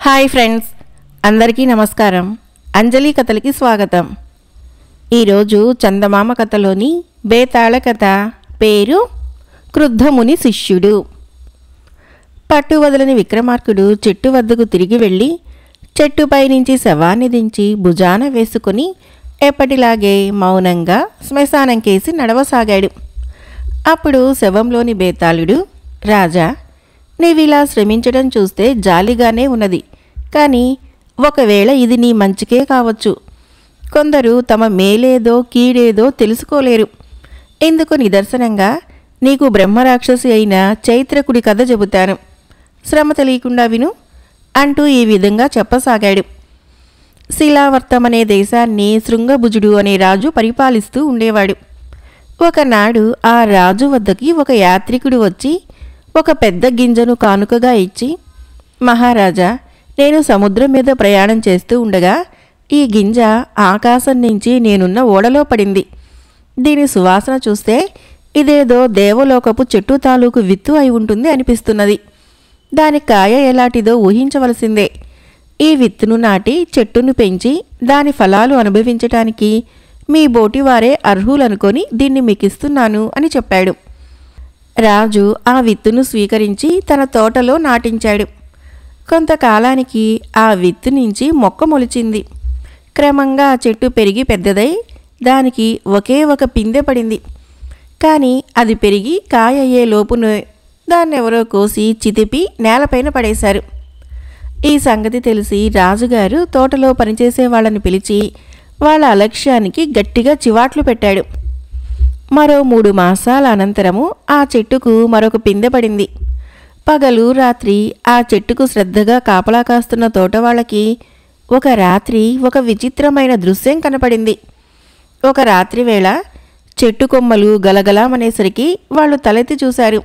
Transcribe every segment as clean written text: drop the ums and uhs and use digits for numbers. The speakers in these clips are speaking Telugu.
హాయ్ ఫ్రెండ్స్, అందరికీ నమస్కారం. అంజలి కథలకి స్వాగతం. ఈరోజు చందమామ కథలోని బేతాళ కథ పేరు క్రుద్ధముని శిష్యుడు. పట్టు వదలని విక్రమార్కుడు చెట్టు వద్దకు తిరిగి వెళ్ళి చెట్టుపై నుంచి శవాన్ని దించి భుజాన వేసుకుని ఎప్పటిలాగే మౌనంగా శ్మశానం కేసి నడవసాగాడు. అప్పుడు శవంలోని బేతాళుడు, రాజా, నీవిలా శ్రమించడం చూస్తే జాలిగానే ఉన్నది. కానీ ఒకవేళ ఇది నీ మంచికే కావచ్చు. కొందరు తమ మేలేదో కీడేదో తెలుసుకోలేరు. ఇందుకు నిదర్శనంగా నీకు బ్రహ్మరాక్షసి అయిన చైత్రకుడి కథ చెబుతాను. శ్రమ తెలియకుండా విను అంటూ ఈ విధంగా చెప్పసాగాడు. శిలావర్తమనే దేశాన్ని శృంగభుజుడు అనే రాజు పరిపాలిస్తూ ఉండేవాడు. ఒకనాడు ఆ రాజు వద్దకి ఒక యాత్రికుడు వచ్చి ఒక పెద్ద గింజను కానుకగా ఇచ్చి, మహారాజా, నేను సముద్రం మీద ప్రయాణం చేస్తూ ఉండగా ఈ గింజ ఆకాశం నుంచి నేనున్న ఓడలో పడింది. దీని సువాసన చూస్తే ఇదేదో దేవలోకపు చెట్టు తాలూకు విత్తు అయి ఉంటుంది అనిపిస్తున్నది. దాని కాయ ఎలాంటిదో ఊహించవలసిందే. ఈ విత్తును నాటి చెట్టును పెంచి దాని ఫలాలు అనుభవించటానికి మీ బోటివారే అర్హులనుకొని దీన్ని మీకిస్తున్నాను అని చెప్పాడు. రాజు ఆ విత్తును స్వీకరించి తన తోటలో నాటించాడు. కొంతకాలానికి ఆ విత్తు నుంచి మొక్క మొలిచింది. క్రమంగా ఆ చెట్టు పెరిగి పెద్దదై దానికి ఒకే ఒక పిందె పడింది. కానీ అది పెరిగి కాయ అయ్యే లోపునే దాన్నెవరో కోసి చితిపి నేలపైన పడేశారు. ఈ సంగతి తెలిసి రాజుగారు తోటలో పనిచేసే వాళ్ళని పిలిచి వాళ్ళ అలక్ష్యానికి గట్టిగా చివాట్లు పెట్టాడు. మరో 3 మాసాల అనంతరము ఆ చెట్టుకు మరొక పిందె పడింది. పగలు రాత్రి ఆ చెట్టుకు శ్రద్ధగా కాపలా కాస్తున్న తోటవాళ్ళకి ఒక రాత్రి ఒక విచిత్రమైన దృశ్యం కనపడింది. ఒక రాత్రి వేళ చెట్టు కొమ్మలు గలగలామనేసరికి వాళ్ళు తలెత్తి చూశారు.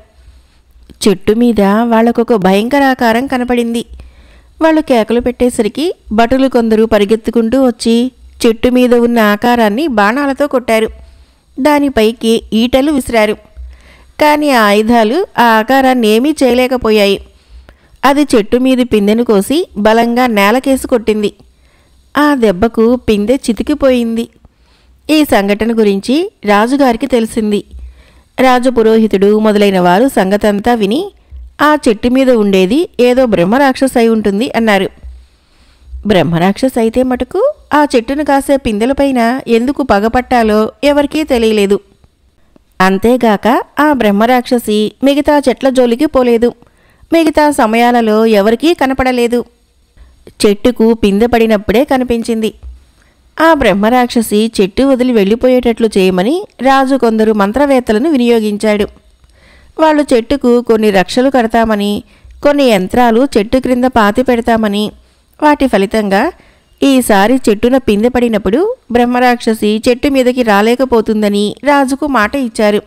చెట్టు మీద వాళ్లకొక భయంకరాకారం కనపడింది. వాళ్ళు కేకలు పెట్టేసరికి భటులు కొందరు పరిగెత్తుకుంటూ వచ్చి చెట్టు మీద ఉన్న ఆకారాన్ని బాణాలతో కొట్టారు. దానిపైకి ఈటలు విసిరారు. కానీ ఆ ఆయుధాలు ఆ ఆకారాన్ని ఏమీ చేయలేకపోయాయి. అది చెట్టు మీది పిందెను కోసి బలంగా నేలకేసి కొట్టింది. ఆ దెబ్బకు పిందె చితికిపోయింది. ఈ సంఘటన గురించి రాజుగారికి తెలిసింది. రాజపురోహితుడు మొదలైన వారు సంగతంతా విని ఆ చెట్టు మీద ఉండేది ఏదో బ్రహ్మరాక్షస అయి ఉంటుంది అన్నారు. బ్రహ్మరాక్షస అయితే మటుకు ఆ చెట్టును కాసే పిందెలపైన ఎందుకు పగపట్టాలో ఎవరికీ తెలియలేదు. అంతేగాక ఆ బ్రహ్మరాక్షసి మిగతా చెట్ల జోలికి పోలేదు. మిగతా సమయాలలో ఎవరికీ కనపడలేదు. చెట్టుకు పిందె పడినప్పుడే కనిపించింది. ఆ బ్రహ్మరాక్షసి చెట్టు వదిలి వెళ్ళిపోయేటట్లు చేయమని రాజు కొందరు మంత్రవేత్తలను వినియోగించాడు. వాళ్ళు చెట్టుకు కొన్ని రక్షలు కడతామని, కొన్ని యంత్రాలు చెట్టు క్రింద పాతి పెడతామని, వాటి ఫలితంగా ఈసారి చెట్టున పిందె పడినప్పుడు బ్రహ్మరాక్షసి చెట్టు మీదకి రాలేకపోతుందని రాజుకు మాట ఇచ్చారు.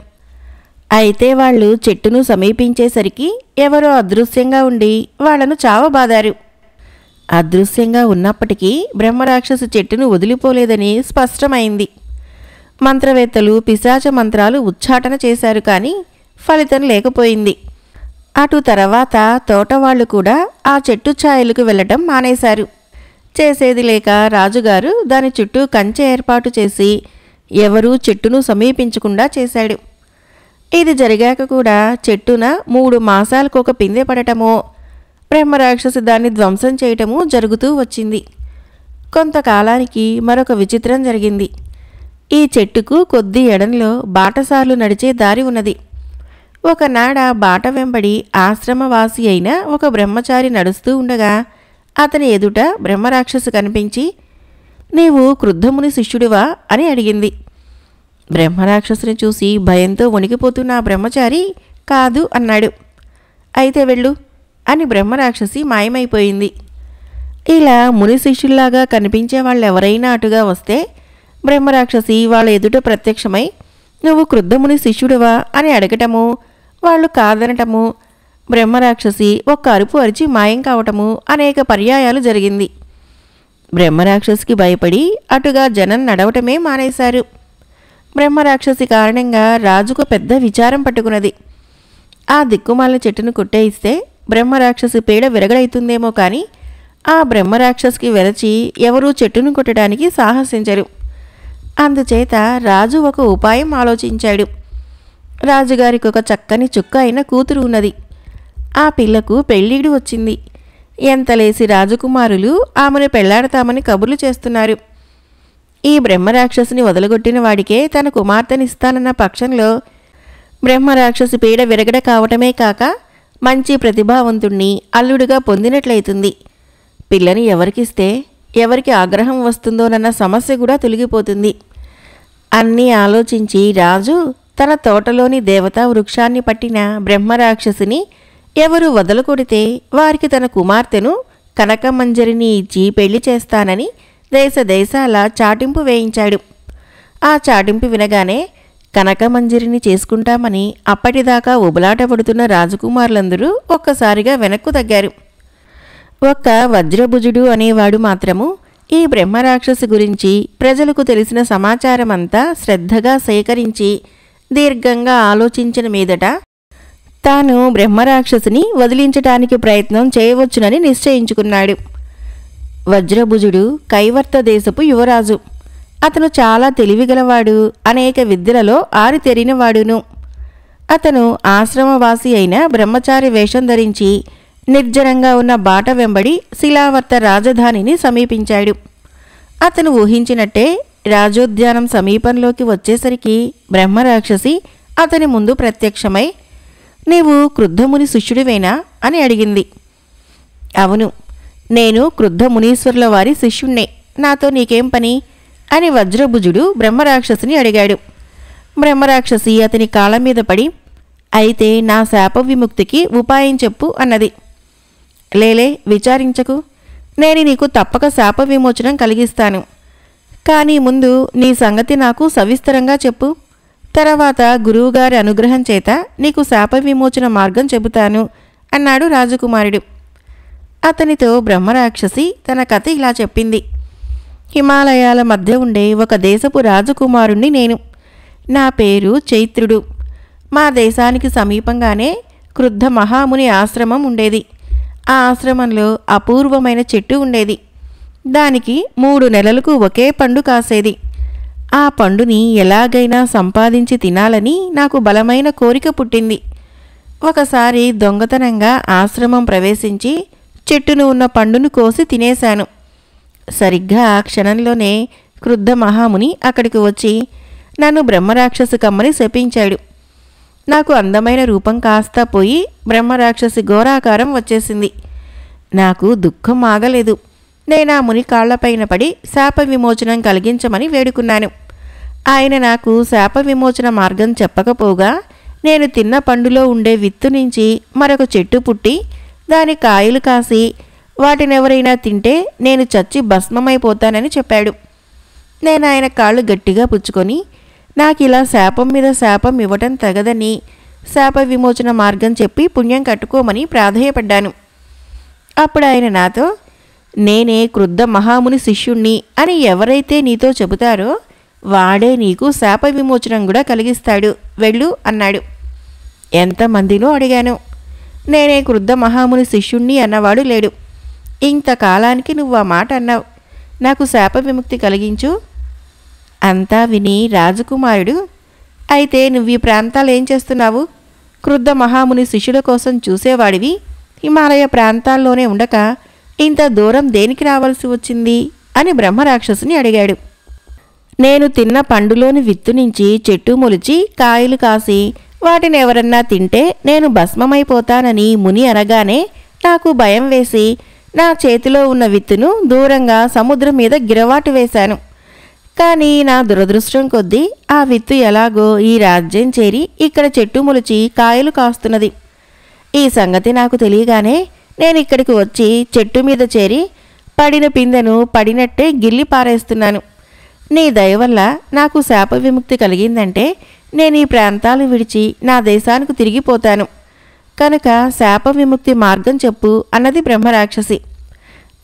అయితే వాళ్ళు చెట్టును సమీపించేసరికి ఎవరో అదృశ్యంగా ఉండి వాళ్లను చావబాదారు. అదృశ్యంగా ఉన్నప్పటికీ బ్రహ్మరాక్షసి చెట్టును వదిలిపోలేదని స్పష్టమైంది. మంత్రవేత్తలు పిశాచ మంత్రాలు ఉచ్చాటన చేశారు, కానీ ఫలితం లేకపోయింది. అటు తర్వాత తోటవాళ్లు కూడా ఆ చెట్టు ఛాయలకు వెళ్లటం మానేశారు. చేసేది లేక రాజుగారు దాని చుట్టూ కంచె ఏర్పాటు చేసి ఎవరూ చెట్టును సమీపించకుండా చేశాడు. ఇది జరిగాక కూడా చెట్టున 3 మాసాలకు ఒక పిందె పడటమో, బ్రహ్మరాక్షసి దాన్ని ధ్వంసం చేయటమూ జరుగుతూ వచ్చింది. కొంతకాలానికి మరొక విచిత్రం జరిగింది. ఈ చెట్టుకు కొద్ది ఎడంలో బాటసార్లు నడిచే దారి ఉన్నది. ఒకనాడ బాట వెంబడి ఆశ్రమవాసి అయిన ఒక బ్రహ్మచారి నడుస్తూ ఉండగా అతని ఎదుట బ్రహ్మరాక్షసి కనిపించి, నీవు క్రుద్ధముని శిష్యుడివా అని అడిగింది. బ్రహ్మరాక్షసుని చూసి భయంతో వణికిపోతున్న ఆ బ్రహ్మచారి కాదు అన్నాడు. అయితే వెళ్ళు అని బ్రహ్మరాక్షసి మాయమైపోయింది. ఇలా ముని శిష్యుల్లాగా కనిపించే వాళ్ళెవరైనా అటుగా వస్తే బ్రహ్మరాక్షసి వాళ్ళ ఎదుట ప్రత్యక్షమై నువ్వు క్రుద్ధముని శిష్యుడివా అని అడగటము, వాళ్ళు కాదనటము, బ్రహ్మరాక్షసి ఒక్క అరుపు అరిచి మాయం కావటము అనేక పర్యాయాలు జరిగింది. బ్రహ్మరాక్షసికి భయపడి అటుగా జనం నడవటమే మానేశారు. బ్రహ్మరాక్షసి కారణంగా రాజుకు పెద్ద విచారం పట్టుకున్నది. ఆ దిక్కుమాల చెట్టును కొట్టేయిస్తే బ్రహ్మరాక్షసి పీడ విరగడైతుందేమో కానీ ఆ బ్రహ్మరాక్షసుకి వెరచి ఎవరూ చెట్టును కొట్టడానికి సాహసించరు. అందుచేత రాజు ఒక ఉపాయం ఆలోచించాడు. రాజుగారికి ఒక చక్కని చుక్క అయిన కూతురు ఉన్నది. ఆ పిల్లకు పెళ్ళిడు వచ్చింది. ఎంతలేసి రాజకుమారులు ఆమెను పెళ్లాడతామని కబుర్లు చేస్తున్నారు. ఈ బ్రహ్మరాక్షసుని వదలగొట్టిన వాడికే తన కుమార్తెనిస్తానన్న పక్షంలో బ్రహ్మరాక్షసి పీడ విరగడ కావటమే కాక మంచి ప్రతిభావంతుణ్ణి అల్లుడుగా పొందినట్లయితుంది. పిల్లని ఎవరికిస్తే ఎవరికి ఆగ్రహం వస్తుందోనన్న సమస్య కూడా తొలగిపోతుంది. అన్నీ ఆలోచించి రాజు తన తోటలోని దేవతా వృక్షాన్ని పట్టిన బ్రహ్మరాక్షసిని ఎవరు వదలకొడితే వారికి తన కుమార్తెను కనకమంజరిని ఇచ్చి పెళ్లి చేస్తానని దేశ దేశాల చాటింపు వేయించాడు. ఆ చాటింపు వినగానే కనకమంజరిని చేసుకుంటామని అప్పటిదాకా ఉబలాట పడుతున్న రాజకుమారులందరూ ఒక్కసారిగా వెనక్కు తగ్గారు. ఒక్క వజ్రభుజుడు అనేవాడు మాత్రము ఈ బ్రహ్మరాక్షసు గురించి ప్రజలకు తెలిసిన సమాచారమంతా శ్రద్ధగా సేకరించి దీర్ఘంగా ఆలోచించిన మీదట తాను బ్రహ్మరాక్షసుని వదిలించటానికి ప్రయత్నం చేయవచ్చునని నిశ్చయించుకున్నాడు. వజ్రభుజుడు కైవర్త దేశపు యువరాజు. అతను చాలా తెలివిగలవాడు, అనేక విద్యలలో ఆరితెరినవాడును. అతను ఆశ్రమవాసి అయిన బ్రహ్మచారి వేషం ధరించి నిర్జనంగా ఉన్న బాట వెంబడి శిలావర్త రాజధానిని సమీపించాడు. అతను ఊహించినట్టే రాజోద్యానం సమీపంలోకి వచ్చేసరికి బ్రహ్మరాక్షసి అతని ముందు ప్రత్యక్షమై, నీవు క్రుద్ధముని శిష్యుడివేనా అని అడిగింది. అవును, నేను క్రుద్ధమునీశ్వరుల వారి శిష్యుణ్ణే, నాతో నీకేం పని అని వజ్రభుజుడు బ్రహ్మరాక్షసిని అడిగాడు. బ్రహ్మరాక్షసి అతని కాళ్ళ మీద పడి, అయితే నా శాప విముక్తికి ఉపాయం చెప్పు అన్నది. లేలే, విచారించకు, నేను నీకు తప్పక శాప విమోచనం కలిగిస్తాను. కానీ ముందు నీ సంగతి నాకు సవిస్తరంగా చెప్పు. తర్వాత గురువుగారి అనుగ్రహం చేత నీకు శాప విమోచన మార్గం చెబుతాను అన్నాడు రాజకుమారుడు. అతనితో బ్రహ్మరాక్షసి తన కథ ఇలా చెప్పింది. హిమాలయాల మధ్య ఉండే ఒక దేశపు రాజకుమారుణ్ణి నేను. నా పేరు చైత్రుడు. మా దేశానికి సమీపంగానే క్రుద్ధ మహాముని ఆశ్రమం ఉండేది. ఆ ఆశ్రమంలో అపూర్వమైన చెట్టు ఉండేది. దానికి 3 నెలలకు ఒకే పండు కాసేది. ఆ పండుని ఎలాగైనా సంపాదించి తినాలని నాకు బలమైన కోరిక పుట్టింది. ఒకసారి దొంగతనంగా ఆశ్రమం ప్రవేశించి చెట్టును ఉన్న పండును కోసి తినేశాను. సరిగ్గా ఆ క్షణంలోనే క్రుద్ధ మహాముని అక్కడికి వచ్చి నన్ను బ్రహ్మరాక్షసు కమ్మని శపించాడు. నాకు అందమైన రూపం కాస్త పోయి బ్రహ్మరాక్షసి ఘోరాకారం వచ్చేసింది. నాకు దుఃఖం ఆగలేదు. నేను ఆ ముని కాళ్లపైన పడి శాప విమోచనం కలిగించమని వేడుకున్నాను. ఆయన నాకు శాప విమోచన మార్గం చెప్పకపోగా నేను తిన్న పండులో ఉండే విత్తు నుంచి మరొక చెట్టు పుట్టి దాని కాయలు కాసి వాటినెవరైనా తింటే నేను చచ్చి భస్మమైపోతానని చెప్పాడు. నేను ఆయన కాళ్ళు గట్టిగా పుచ్చుకొని నాకిలా శాపం మీద శాపం ఇవ్వటం తగదని శాప విమోచన మార్గం చెప్పి పుణ్యం కట్టుకోమని ప్రాధేయపడ్డాను. అప్పుడు ఆయన నాతో, నేనే క్రుద్ధ మహాముని శిష్యుణ్ణి అని ఎవరైతే నీతో చెబుతారో వాడే నీకు శాప విమోచనం కూడా కలిగిస్తాడు, వెళ్ళు అన్నాడు. ఎంతమందినో అడిగాను. నేనే క్రుద్ధ మహాముని శిష్యుణ్ణి అన్నవాడు లేడు. ఇంతకాలానికి నువ్వు ఆ మాట అన్నావు, నాకు శాప విముక్తి కలిగించు. అంతా విని రాజకుమారుడు, అయితే నువ్వు ఈ ప్రాంతాలు ఏం చేస్తున్నావు? క్రుద్ధ మహాముని శిష్యుల కోసం చూసేవాడివి హిమాలయ ప్రాంతాల్లోనే ఉండక ఇంత దూరం దేనికి రావాల్సి వచ్చింది అని బ్రహ్మరాక్షసుని అడిగాడు. నేను తిన్న పండులోని విత్తు నుంచి చెట్టు మొలిచి కాయలు కాసి వాటిని ఎవరన్నా తింటే నేను భస్మమైపోతానని ముని అనగానే నాకు భయం వేసి నా చేతిలో ఉన్న విత్తును దూరంగా సముద్రం మీద గిరవాటు వేశాను. కానీ నా దురదృష్టం కొద్దీ ఆ విత్తు ఎలాగో ఈ రాజ్యం చేరి ఇక్కడ చెట్టు మొలిచి కాయలు కాస్తున్నది. ఈ సంగతి నాకు తెలియగానే నేను ఇక్కడికి వచ్చి చెట్టు మీద చేరి పడిన పిందెను పడినట్టే గిల్లి పారేస్తున్నాను. నీ దయ వల్ల నాకు శాప విముక్తి కలిగిందంటే నేను ఈ ప్రాంతాలు విడిచి నా దేశానికి తిరిగిపోతాను. కనుక శాప విముక్తి మార్గం చెప్పు అన్నది బ్రహ్మరాక్షసి.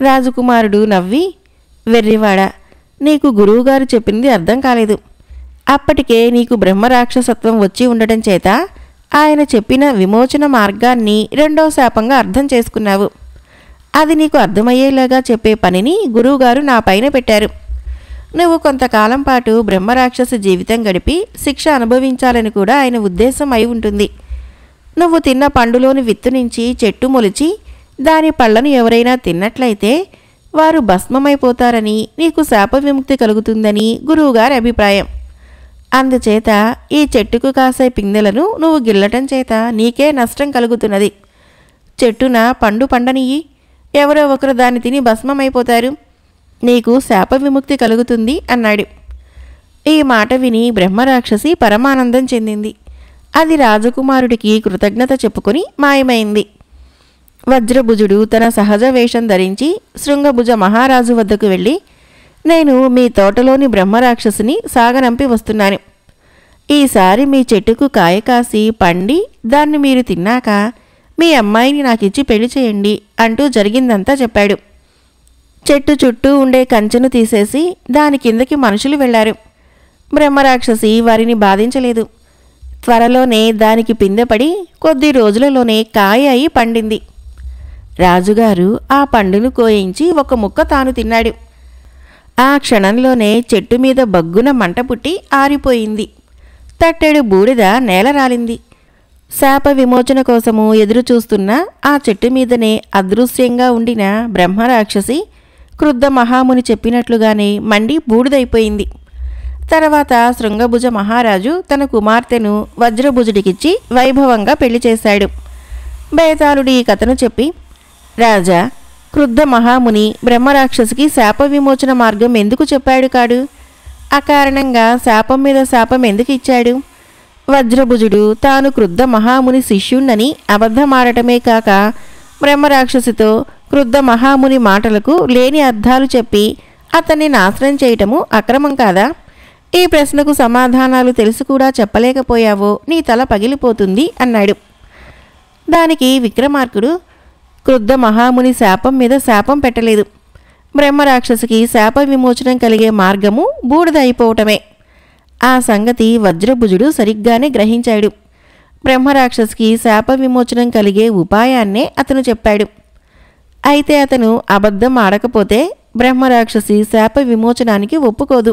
రాజకుమారుడు నవ్వి, వెర్రివాడా, నీకు గురువుగారు చెప్పింది అర్థం కాలేదు. అప్పటికే నీకు బ్రహ్మరాక్షసత్వం వచ్చి ఉండటం చేత ఆయన చెప్పిన విమోచన మార్గాన్ని రెండో శాపంగా అర్థం చేసుకున్నావు. అది నీకు అర్థమయ్యేలాగా చెప్పే పనిని గురువుగారు నా పైన పెట్టారు. నువ్వు కొంతకాలం పాటు బ్రహ్మరాక్షస జీవితం గడిపి శిక్ష అనుభవించాలని కూడా ఆయన ఉద్దేశం అయి ఉంటుంది. నువ్వు తిన్న పండులోని విత్తు నుంచి చెట్టు మొలిచి దాని పళ్ళను ఎవరైనా తిన్నట్లయితే వారు భస్మమైపోతారని, నీకు శాప విముక్తి కలుగుతుందని గురువుగారి అభిప్రాయం. అందుచేత ఈ చెట్టుకు కాసే పిందెలను నువ్వు గిల్లటం చేత నీకే నష్టం కలుగుతున్నది. చెట్టున పండు పండనియ్యి, ఎవరో ఒకరు దాన్ని తిని భస్మమైపోతారు, నీకు శాప విముక్తి కలుగుతుంది అన్నాడు. ఈ మాట విని బ్రహ్మరాక్షసి పరమానందం చెందింది. అది రాజకుమారుడికి కృతజ్ఞత చెప్పుకొని మాయమైంది. వజ్రభుజుడు తన సహజ వేషం ధరించి శృంగభుజ మహారాజు వద్దకు వెళ్ళి, నేను మీ తోటలోని బ్రహ్మరాక్షసిని సాగనంపి వస్తున్నాను. ఈసారి మీ చెట్టుకు కాయ కాసి పండి దాన్ని మీరు తిన్నాక మీ అమ్మాయిని నాకిచ్చి పెళ్లి చేయండి అంటూ జరిగిందంతా చెప్పాడు. చెట్టు చుట్టూ ఉండే కంచెను తీసేసి దాని కిందకి మనుషులు వెళ్లారు. బ్రహ్మరాక్షసి వారిని బాధించలేదు. త్వరలోనే దానికి పిందెపడి కొద్ది రోజులలోనే కాయ అయి పండింది. రాజుగారు ఆ పండును కోయించి ఒక ముక్క తాను తిన్నాడు. ఆ క్షణంలోనే చెట్టు మీద బగ్గున మంట పుట్టి ఆరిపోయింది. తట్టెడు బూడిద నేల రాలింది. శాప విమోచన కోసము ఎదురుచూస్తున్న ఆ చెట్టు మీదనే అదృశ్యంగా ఉండిన బ్రహ్మరాక్షసి క్రుద్ధ మహాముని చెప్పినట్లుగానే మండి బూడిదైపోయింది. తర్వాత శృంగభుజ మహారాజు తన కుమార్తెను వజ్రభుజుడికిచ్చి వైభవంగా పెళ్లి చేశాడు. బేతాళుడు ఈ కథను చెప్పి, రాజా, క్రుద్ధ మహాముని బ్రహ్మరాక్షసికి శాప విమోచన మార్గం ఎందుకు చెప్పాడు కాడు? అకారణంగా శాపం మీద శాపం ఎందుకు ఇచ్చాడు? వజ్రభుజుడు తాను క్రుద్ధ మహాముని శిష్యుణ్ణని అబద్ధమాడటమే కాక బ్రహ్మరాక్షసితో క్రుద్ధ మహాముని మాటలకు లేని అర్థాలు చెప్పి అతన్ని నాశనం చేయటము అక్రమం కాదా? ఈ ప్రశ్నకు సమాధానాలు తెలిసి కూడా చెప్పలేకపోయావో నీ తల పగిలిపోతుంది అన్నాడు. దానికి విక్రమార్కుడు, క్రుద్ధ మహాముని శాపం మీద శాపం పెట్టలేదు. బ్రహ్మరాక్షసికి శాప విమోచనం కలిగే మార్గము బూడిద అయిపోవటమే. ఆ సంగతి వజ్రభుజుడు సరిగ్గానే గ్రహించాడు. బ్రహ్మరాక్షసికి శాప విమోచనం కలిగే ఉపాయాన్నే అతను చెప్పాడు. అయితే అతను అబద్ధం ఆడకపోతే బ్రహ్మరాక్షసి శాప విమోచనానికి ఒప్పుకోదు.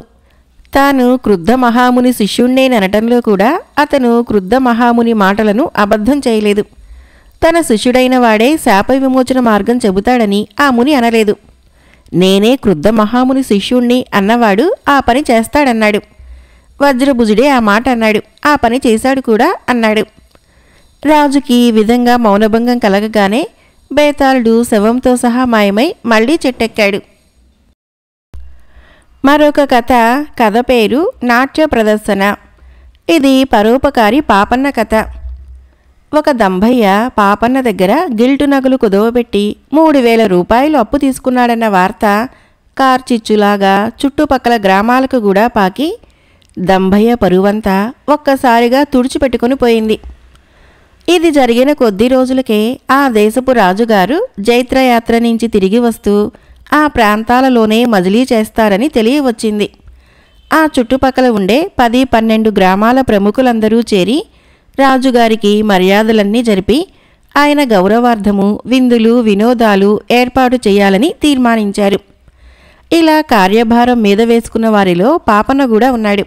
తాను క్రుద్ధ మహాముని శిష్యుణ్ణేననటంలో కూడా అతను క్రుద్ధ మహాముని మాటలను అబద్ధం చేయలేదు. తన శిష్యుడైన వాడే శాప విమోచన మార్గం చెబుతాడని ఆ ముని అనలేదు. నేనే క్రుద్ధ మహాముని శిష్యుణ్ణి అన్నవాడు ఆ పని చేస్తాడన్నాడు. వజ్రభుజుడే ఆ మాట అన్నాడు, ఆ పని చేశాడు కూడా అన్నాడు. రాజుకి ఈ విధంగా మౌనభంగం కలగగానే బేతాళుడు శవంతో సహా మాయమై మళ్లీ చెట్టెక్కాడు. మరొక కథ పేరు నాట్య ప్రదర్శన. ఇది పరోపకారి పాపన్న కథ. ఒక దంభయ్య పాపన్న దగ్గర గిల్టు నగలు కుదవబెట్టి 3000 రూపాయలు అప్పు తీసుకున్నాడన్న వార్త కార్చిచ్చులాగా చుట్టుపక్కల గ్రామాలకు కూడా పాకి దంభయ్య పరువంతా ఒక్కసారిగా తుడిచిపెట్టుకుని పోయింది. ఇది జరిగిన కొద్ది రోజులకే ఆ దేశపు రాజుగారు జైత్రయాత్ర నుంచి తిరిగి వస్తూ ఆ ప్రాంతాలలోనే మజిలీ చేస్తారని తెలియవచ్చింది. ఆ చుట్టుపక్కల ఉండే 10-12 గ్రామాల ప్రముఖులందరూ చేరి రాజుగారికి మర్యాదలన్నీ జరిపి ఆయన గౌరవార్థము విందులు వినోదాలు ఏర్పాటు చేయాలని తీర్మానించారు. ఇలా కార్యభారం మీద వేసుకున్న వారిలో పాపన్న కూడా ఉన్నాడు.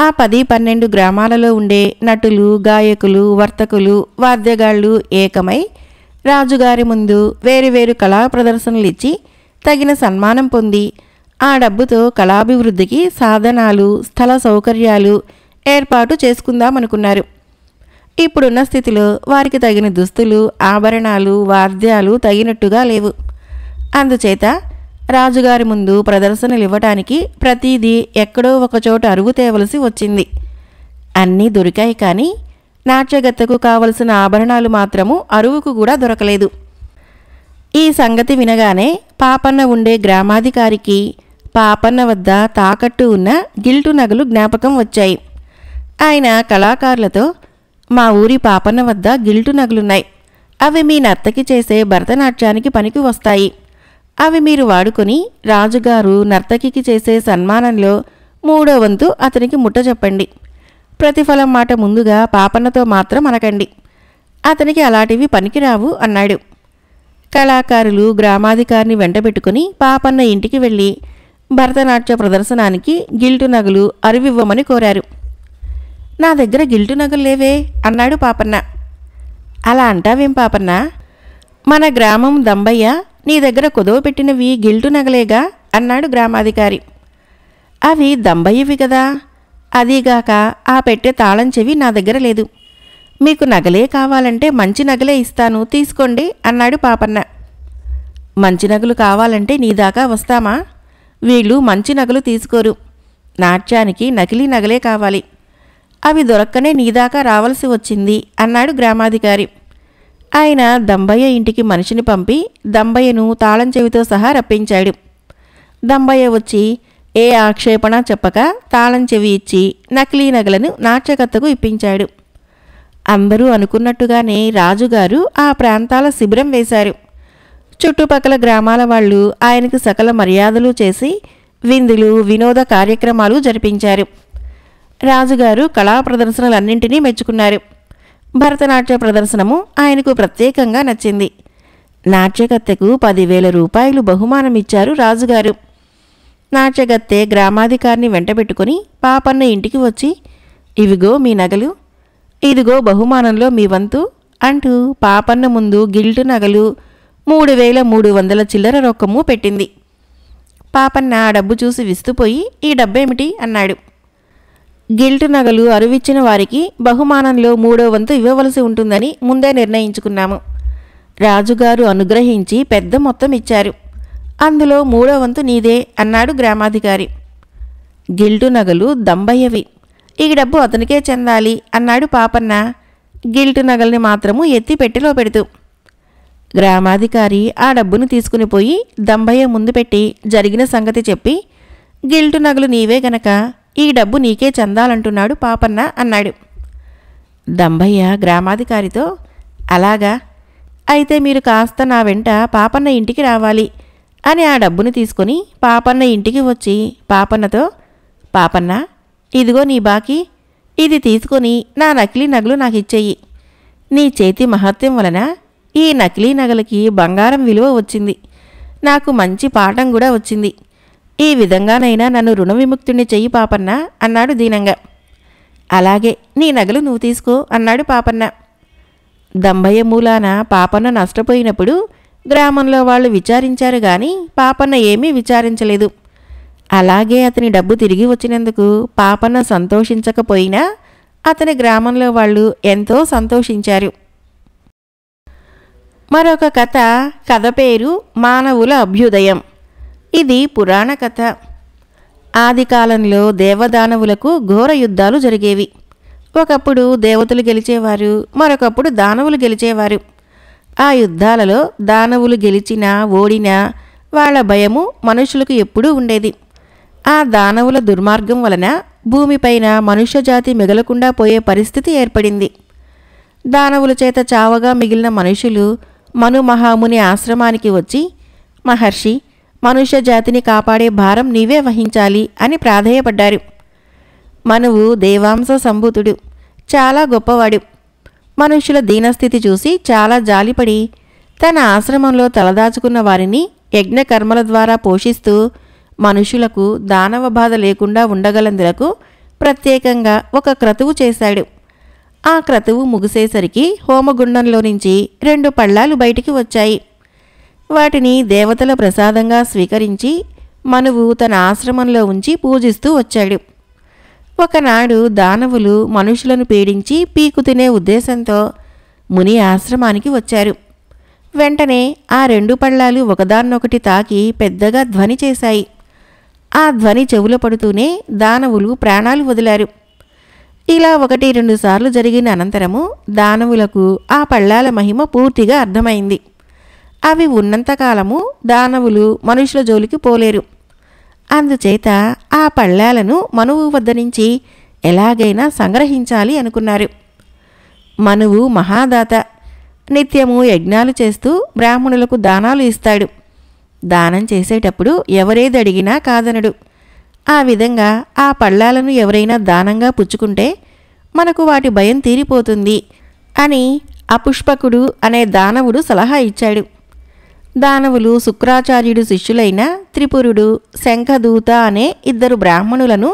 ఆ 10-12 గ్రామాలలో ఉండే నటులు, గాయకులు, వర్తకులు, వాద్యగాళ్ళు ఏకమై రాజుగారి ముందు వేరువేరు కళా ప్రదర్శనలిచ్చి తగిన సన్మానం పొంది ఆ డబ్బుతో కళాభివృద్ధికి సాధనాలు, స్థల సౌకర్యాలు ఏర్పాటు చేసుకుందామనుకున్నారు. ఇప్పుడున్న స్థితిలో వారికి తగిన దుస్తులు, ఆభరణాలు, వాద్యాలు తగినట్టుగా లేవు. అందుచేత రాజుగారి ముందు ప్రదర్శనలు ఇవ్వటానికి ప్రతిదీ ఎక్కడో ఒకచోట అరువు తేవలసి వచ్చింది. అన్నీ దొరికాయి, కానీ నాట్యగత్తకు కావలసిన ఆభరణాలు మాత్రము అరువుకు కూడా దొరకలేదు. ఈ సంగతి వినగానే పాపన్న ఉండే గ్రామాధికారికి పాపన్న వద్ద తాకట్టు ఉన్న గిల్టు నగలు జ్ఞాపకం వచ్చాయి. ఆయన కళాకారులతో, మా ఊరి పాపన్న వద్ద గిల్టు నగలున్నాయి, అవి మీ నర్తకి చేసే భరతనాట్యానికి పనికి వస్తాయి, అవి మీరు వాడుకొని రాజుగారు నర్తకికి చేసే సన్మానంలో 3వ వంతు అతనికి ముట్టజెప్పండి. ప్రతిఫలం మాట ముందుగా పాపన్నతో మాత్రం అనకండి, అతనికి అలాంటివి పనికిరావు అన్నాడు. కళాకారులు గ్రామాధికారిని వెంటబెట్టుకుని పాపన్న ఇంటికి వెళ్ళి భరతనాట్య ప్రదర్శనానికి గిల్టు నగలు అరువివ్వమని కోరారు. నా దగ్గర గిల్టు నగలు లేవే అన్నాడు పాపన్న. అలా అంటావేం పాపన్న, మన గ్రామం దంబయ్య నీ దగ్గర కుదవ పెట్టినవి గిల్టు నగలేగా అన్నాడు గ్రామాధికారి. అవి దంబయ్యవి కదా, అదీగాక ఆ పెట్టే తాళం చెవి నా దగ్గర లేదు. మీకు నగలే కావాలంటే మంచి నగలే ఇస్తాను, తీసుకోండి అన్నాడు పాపన్న. మంచి నగలు కావాలంటే నీ దాకా వస్తామా? వీళ్ళు మంచి నగలు తీసుకోరు, నాట్యానికి నకిలీ నగలే కావాలి. అవి దొరక్కనే నీదాకా రావలసి వచ్చింది అన్నాడు గ్రామాధికారి. ఆయన దంబయ్య ఇంటికి మనిషిని పంపి దంబయ్యను తాళం చెవితో సహా రప్పించాడు. దంబయ్య వచ్చి ఏ ఆక్షేపణ చెప్పక తాళం చెవి ఇచ్చి నకిలీ నగలను నాట్యకర్తకు ఇప్పించాడు. అందరూ అనుకున్నట్టుగానే రాజుగారు ఆ ప్రాంతాల శిబిరం వేశారు. చుట్టుపక్కల గ్రామాల వాళ్ళు ఆయనకు సకల మర్యాదలు చేసి విందులు వినోద కార్యక్రమాలు జరిపించారు. రాజుగారు కళా ప్రదర్శనలన్నింటినీ మెచ్చుకున్నారు. భరతనాట్య ప్రదర్శనము ఆయనకు ప్రత్యేకంగా నచ్చింది. నాట్యగత్తెకు 10,000 రూపాయలు బహుమానమిచ్చారు రాజుగారు. నాట్యగత్తె గ్రామాధికారిని వెంటబెట్టుకుని పాపన్న ఇంటికి వచ్చి, ఇవిగో మీ నగలు, ఇదిగో బహుమానంలో మీ వంతు అంటూ పాపన్న ముందు గిల్టు నగలు 3,300 చిల్లర రొక్కము పెట్టింది. పాపన్న ఆ డబ్బు చూసి విస్తుపోయి, ఈ డబ్బేమిటి అన్నాడు. గిల్టు నగలు అరువిచ్చిన వారికి బహుమానంలో 3వ వంతు ఇవ్వవలసి ఉంటుందని ముందే నిర్ణయించుకున్నాము. రాజుగారు అనుగ్రహించి పెద్ద మొత్తం ఇచ్చారు, అందులో 3వ వంతు నీదే అన్నాడు గ్రామాధికారి. గిల్టు నగలు దంబయ్యవి, ఈ డబ్బు అతనికే చెందాలి అన్నాడు పాపన్న గిల్టు నగల్ని మాత్రము ఎత్తి పెట్టెలో పెడుతూ. గ్రామాధికారి ఆ డబ్బును తీసుకుని పోయి దంబయ్య ముందు పెట్టి జరిగిన సంగతి చెప్పి, గిల్టు నగలు నీవే గనక ఈ డబ్బు నీకే చెందాలంటున్నాడు పాపన్న అన్నాడు. దంబయ్య గ్రామాధికారితో, అలాగా, అయితే మీరు కాస్త నా వెంట పాపన్న ఇంటికి రావాలి అని ఆ డబ్బును తీసుకొని పాపన్న ఇంటికి వచ్చి పాపన్నతో, పాపన్న ఇదిగో నీ బాకీ, ఇది తీసుకొని నా నకిలీ నగలు నాకు ఇచ్చేయి. నీ చేతి మహత్యం వలన ఈ నకిలీ నగలకి బంగారం విలువ వచ్చింది, నాకు మంచి పాఠం కూడా వచ్చింది. ఈ విధంగానైనా నన్ను రుణ విముక్తుణ్ణి చెయ్యి పాపన్న అన్నాడు దీనంగా. అలాగే, నీ నగలు నువ్వు తీసుకో అన్నాడు పాపన్న. దంబయ్య మూలాన పాపన్న నష్టపోయినప్పుడు గ్రామంలో వాళ్ళు విచారించారు గాని పాపన్న ఏమీ విచారించలేదు. అలాగే అతని డబ్బు తిరిగి వచ్చినందుకు పాపన్న సంతోషించకపోయినా అతని గ్రామంలో వాళ్ళు ఎంతో సంతోషించారు. మరొక కథ పేరు మానవుల అభ్యుదయం. ఇది పురాణ కథ. ఆది కాలంలో దేవదానవులకు ఘోర యుద్ధాలు జరిగేవి. ఒకప్పుడు దేవతలు గెలిచేవారు, మరొకప్పుడు దానవులు గెలిచేవారు. ఆ యుద్ధాలలో దానవులు గెలిచినా ఓడినా వాళ్ళ భయము మనుషులకు ఎప్పుడూ ఉండేది. ఆ దానవుల దుర్మార్గం వలన భూమిపైన మనుష్యజాతి మిగలకుండా పోయే పరిస్థితి ఏర్పడింది. దానవుల చేత చావగా మిగిలిన మనుషులు మనుమహాముని ఆశ్రమానికి వచ్చి, మహర్షి, మనుష్య జాతిని కాపాడే భారం నీవే వహించాలి అని ప్రాధేయపడ్డారు. మనువు దేవాంశ సంభూతుడు, చాలా గొప్పవాడు. మనుష్యుల దీనస్థితి చూసి చాలా జాలిపడి తన ఆశ్రమంలో తలదాచుకున్న వారిని యజ్ఞకర్మల ద్వారా పోషిస్తూ మనుషులకు దానవ బాధ లేకుండా ఉండగలందులకు ప్రత్యేకంగా ఒక క్రతువు చేశాడు. ఆ క్రతువు ముగిసేసరికి హోమగుండంలో నుంచి 2 పళ్ళాలు బయటికి వచ్చాయి. వాటిని దేవతల ప్రసాదంగా స్వీకరించి మనువు తన ఆశ్రమంలో ఉంచి పూజిస్తూ వచ్చాడు. ఒకనాడు దానవులు మనుషులను పీడించి పీకు తినే ఉద్దేశంతో ముని ఆశ్రమానికి వచ్చారు. వెంటనే ఆ 2 పళ్ళాలు ఒకదాన్నొకటి తాకి పెద్దగా ధ్వని చేశాయి. ఆ ధ్వని చెవుల పడుతూనే దానవులు ప్రాణాలు వదిలారు. ఇలా 1-2 సార్లు జరిగిన అనంతరము దానవులకు ఆ పళ్ళాల మహిమ పూర్తిగా అర్థమైంది. అవి ఉన్నంతకాలము దానవులు మనుషుల జోలికి పోలేరు. అందుచేత ఆ పళ్ళాలను మనువు వద్ద నుంచి ఎలాగైనా సంగ్రహించాలి అనుకున్నారు. మనువు మహాదాత, నిత్యము యజ్ఞాలు చేస్తూ బ్రాహ్మణులకు దానాలు ఇస్తాడు. దానం చేసేటప్పుడు ఎవరేది అడిగినా కాదనడు. ఆ విధంగా ఆ పళ్ళాలను ఎవరైనా దానంగా పుచ్చుకుంటే మనకు వాటి భయం తీరిపోతుంది అని అపుష్పకుడు అనే దానవుడు సలహా ఇచ్చాడు. దానవులు శుక్రాచార్యుడు శిష్యులైన త్రిపురుడు, శంఖదూత అనే 2 బ్రాహ్మణులను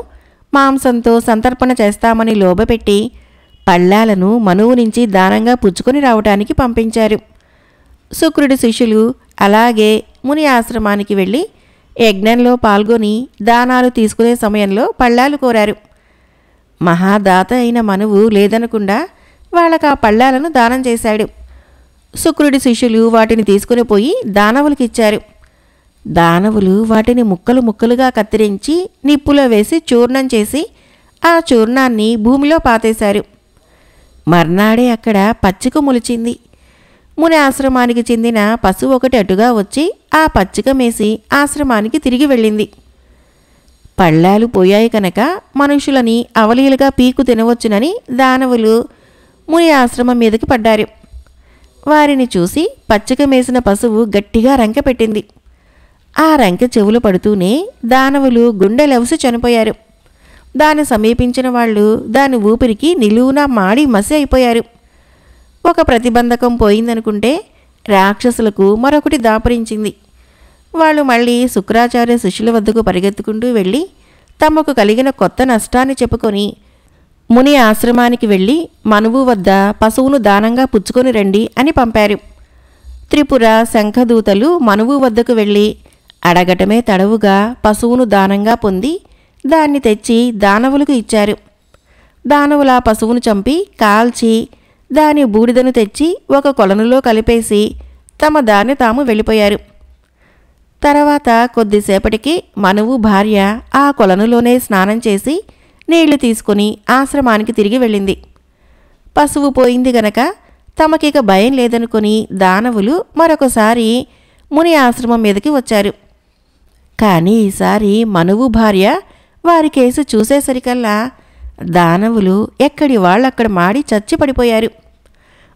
మాంసంతో సంతర్పణ చేస్తామని లోబపెట్టి పళ్ళాలను మనువు నుంచి దానంగా పుచ్చుకొని రావటానికి పంపించారు. శుక్రుడి శిష్యులు అలాగే ముని ఆశ్రమానికి వెళ్ళి యజ్ఞంలో పాల్గొని దానాలు తీసుకునే సమయంలో పళ్ళాలు కోరారు. మహాదాత అయిన మనువు లేదనకుండా వాళ్ళకు ఆ పళ్ళాలను దానం చేశాడు. శుక్రుడి శిష్యులు వాటిని తీసుకుని పోయి దానవులకిచ్చారు. దానవులు వాటిని ముక్కలు ముక్కలుగా కత్తిరించి నిప్పులో వేసి చూర్ణం చేసి ఆ చూర్ణాన్ని భూమిలో పాతేశారు. మర్నాడే అక్కడ పచ్చిక మొలిచింది. ముని ఆశ్రమానికి చెందిన పశువు ఒకటి అటుగా వచ్చి ఆ పచ్చిక మేసి ఆశ్రమానికి తిరిగి వెళ్ళింది. పళ్ళాలు పోయాయి కనుక మనుషులని అవలీలుగా పీకు తినవచ్చునని దానవులు ముని ఆశ్రమం మీదకి పడ్డారు. వారిని చూసి పచ్చిక మేసిన పశువు గట్టిగా రంకె పెట్టింది. ఆ రంకె చెవులు పడుతూనే దానవులు గుండెలవసి చనిపోయారు. దాన్ని సమీపించిన వాళ్ళు దాని ఊపిరికి నిలువునా మాడి మసి అయిపోయారు. ఒక ప్రతిబంధకం పోయిందనుకుంటే రాక్షసులకు మరొకటి దాపురించింది. వాళ్ళు మళ్ళీ శుక్రాచార్య శిష్యుల వద్దకు పరిగెత్తుకుంటూ వెళ్ళి తమకు కలిగిన కొత్త నష్టాన్ని చెప్పుకొని ముని ఆశ్రమానికి వెళ్ళి మనువు వద్ద పశువును దానంగా పుచ్చుకొని రండి అని పంపారు. త్రిపుర, శంఖదూతలు మనువు వద్దకు వెళ్ళి అడగటమే తడవుగా పశువును దానంగా పొంది దాన్ని తెచ్చి దానవులకు ఇచ్చారు. దానవుల పశువును చంపి కాల్చి దాని బూడిదను తెచ్చి ఒక కొలనులో కలిపేసి తమ దాన్ని తాము వెళ్ళిపోయారు. తర్వాత కొద్దిసేపటికి మనువు భార్య ఆ కొలనులోనే స్నానం చేసి నీళ్లు తీసుకుని ఆశ్రమానికి తిరిగి వెళ్ళింది. పశువు పోయింది గనక తమకిక భయం లేదనుకుని దానవులు మరొకసారి ముని ఆశ్రమం మీదకి వచ్చారు. కానీ ఈసారి మనువు భార్య వారి కేసు చూసేసరికల్లా దానవులు ఎక్కడి వాళ్ళక్కడ మాడి చచ్చి పడిపోయారు.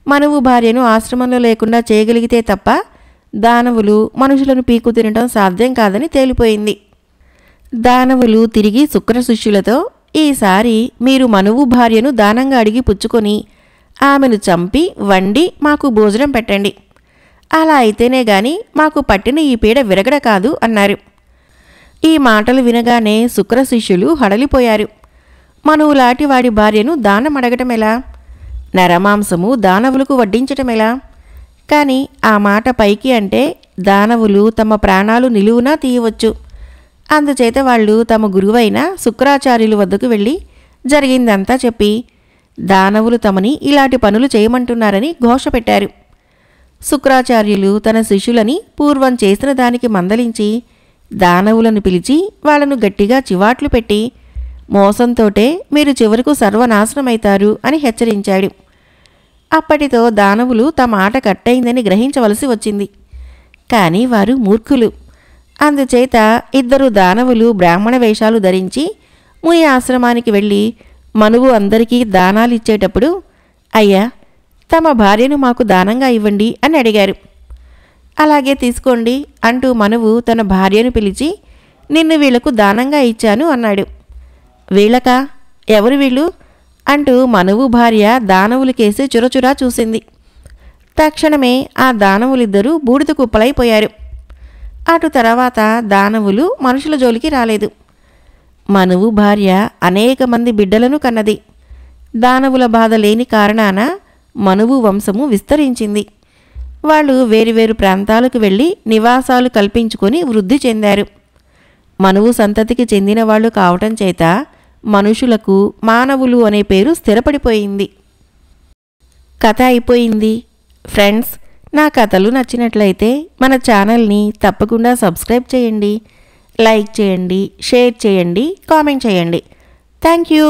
మనువు భార్యను ఆశ్రమంలో లేకుండా చేయగలిగితే తప్ప దానవులు మనుషులను పీకు తినటం సాధ్యం కాదని తేలిపోయింది. దానవులు తిరిగి శుక్ర శిష్యులతో, ఈసారి మీరు మనువు భార్యను దానంగా అడిగి పుచ్చుకొని ఆమెను చంపి వండి మాకు భోజనం పెట్టండి. అలా అయితేనే గాని మాకు పట్టిన ఈ పీడ విరగడ కాదు అన్నారు. ఈ మాటలు వినగానే శుక్ర శిష్యులు హడలిపోయారు. మనువులాటి వాడి భార్యను దానం అడగటమెలా? నరమాంసము దానవులకు వడ్డించటమెలా? కానీ ఆ మాట పైకి అంటే దానవులు తమ ప్రాణాలు నిలువునా తీయవచ్చు. అందుచేత వాళ్ళు తమ గురువైన శుక్రాచార్యుల వద్దకు వెళ్ళి జరిగిందంతా చెప్పి దానవులు తమని ఇలాంటి పనులు చేయమంటున్నారని ఘోష పెట్టారు. శుక్రాచార్యులు తన శిష్యులని పూర్వం చేసిన దానికి మందలించి దానవులను పిలిచి వాళ్లను గట్టిగా చివాట్లు పెట్టి మోసంతోటే మీరు చివరకు సర్వనాశనమైతారు అని హెచ్చరించాడు. అప్పటితో దానవులు తమ ఆట కట్టయిందని గ్రహించవలసి వచ్చింది. కానీ వారు మూర్ఖులు. అందుచేత 2 దానవులు బ్రాహ్మణ వేషాలు ధరించి ముని ఆశ్రమానికి వెళ్ళి మనువు అందరికీ దానాలిచ్చేటప్పుడు, అయ్యా, తమ భార్యను మాకు దానంగా ఇవ్వండి అని అడిగారు. అలాగే తీసుకోండి అంటూ మనువు తన భార్యను పిలిచి, నిన్ను వీళ్లకు దానంగా ఇచ్చాను అన్నాడు. వీళ్ళకా? ఎవరు వీళ్ళు అంటూ మనువు భార్య దానవులకేసి చురచురా చూసింది. తక్షణమే ఆ దానవులిద్దరూ బూడిద కుప్పలైపోయారు. అటు తర్వాత దానవులు మనుషుల జోలికి రాలేదు. మనువు భార్య అనేక మంది బిడ్డలను కన్నది. దానవుల బాధ లేని కారణాన మనువు వంశము విస్తరించింది. వాళ్ళు వేరువేరు ప్రాంతాలకు వెళ్ళి నివాసాలు కల్పించుకొని వృద్ధి చెందారు. మనువు సంతతికి చెందిన వాళ్ళు కావటం చేత మనుషులకు మానవులు అనే పేరు స్థిరపడిపోయింది. కథ అయిపోయింది. ఫ్రెండ్స్, నా కథలు నచ్చినట్లయితే మన ఛానల్ని తప్పకుండా సబ్స్క్రైబ్ చేయండి, లైక్ చేయండి, షేర్ చేయండి, కామెంట్ చేయండి. Thank you.